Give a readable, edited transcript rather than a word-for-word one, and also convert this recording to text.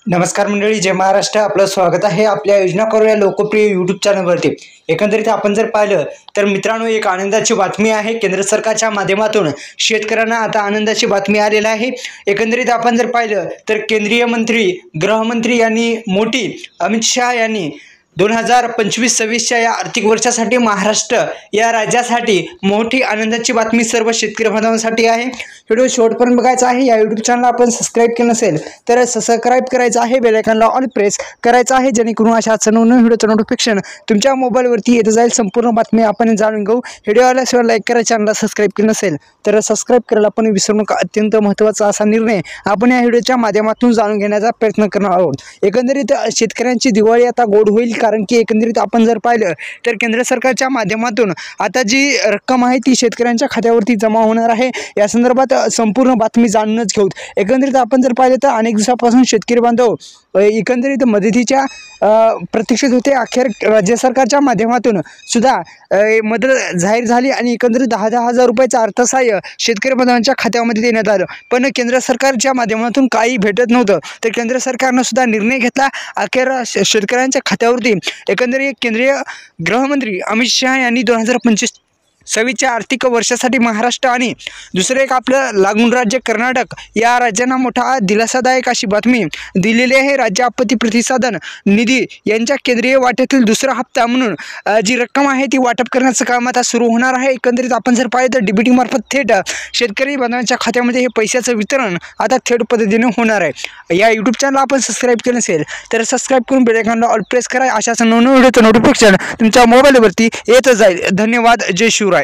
नमस्कार मंडळी, जय महाराष्ट्र. आपलं स्वागत आहे आपल्या योजना करूया लोकप्रिय यूट्यूब चॅनलवरती. एकंदरीत आपण जर पाहिलं तर मित्रांनो, एक आनंदाची बातमी आहे. केंद्र सरकारच्या माध्यमातून शेतकऱ्यांना आता आनंदाची बातमी आलेली आहे. एकंदरीत आपण जर पाहिलं तर केंद्रीय मंत्री गृहमंत्री यांनी मोठी अमित शहा यांनी 2025-26च्या या आर्थिक वर्षासाठी महाराष्ट्र या राज्यासाठी मोठी आनंदाची बातमी सर्व शेतकरी बांधवांसाठी आहे. व्हिडिओ शेवटपर्यंत बघायचा आहे. या यूट्यूब चॅनलला आपण सबस्क्राईब केलं नसेल तर सबस्क्राईब करायचं आहे, बेल आयकॉनला ऑल प्रेस करायचं आहे, जेणेकरून अशाच नवनवीन व्हिडिओचं नोटिफिकेशन तुमच्या मोबाईलवरती येत जाईल. संपूर्ण बातमी आपण जाणून घेऊ. व्हिडिओ आल्याशिवाय लाईक करा, चॅनलला सबस्क्राईब केलं नसेल तर सबस्क्राईब करायला पण विसरू नका. अत्यंत महत्त्वाचा असा निर्णय आपण या व्हिडिओच्या माध्यमातून जाणून घेण्याचा प्रयत्न करणार आहोत. एकंदरीत शेतकऱ्यांची दिवाळी आता गोड होईल, कारण की एकंदरीत आपण जर पाहिलं तर केंद्र सरकारच्या माध्यमातून आता जी रक्कम आहे ती शेतकऱ्यांच्या खात्यावरती जमा होणार आहे. या संदर्भात संपूर्ण बातमी जाणूनच घेऊ. एकंदरीत आपण जर पाहिलं तर अनेक दिवसापासून शेतकरी बांधव एकंदरीत मदतीच्या प्रतीक्षेत होते. अखेर राज्य सरकारच्या माध्यमातून सुद्धा मदत जाहीर झाली आणि एकंदरीत 10,000 रुपयाचं अर्थसहाय्य शेतकरी बांधवांच्या खात्यामध्ये देण्यात आलं. पण केंद्र सरकारच्या माध्यमातून काही भेटत नव्हतं, तर केंद्र सरकारनं सुद्धा निर्णय घेतला. अखेर शेतकऱ्यांच्या खात्यावरती एकंदरीत केंद्रीय गृहमंत्री अमित शहा यांनी 2025-26च्या आर्थिक वर्षासाठी महाराष्ट्र आणि दुसरे एक आपलं लागून राज्य कर्नाटक या राज्यांना मोठा दिलासादायक अशी बातमी दिलेली आहे. राज्य आपत्ती प्रतिसादन निधी यांच्या केंद्रीय वाट्यातील दुसरा हप्ता म्हणून जी रक्कम आहे ती वाटप करण्याचं काम आता सुरू होणार आहे. एकंदरीत आपण जर पाहिलं तर डीबीटी मार्फत थेट शेतकरी बांधवांच्या खात्यामध्ये हे पैशाचं वितरण आता थेट पद्धतीने होणार आहे. या यूट्यूब चॅनलला आपण सबस्क्राईब केलं नसेल तर सबस्क्राईब करून बेल आयकॉनला ऑल प्रेस करा. अशाच नवनवीन व्हिडिओचं नोटिफिकेशन तुमच्या मोबाईलवरती येत जाईल. धन्यवाद. जय शिवराय.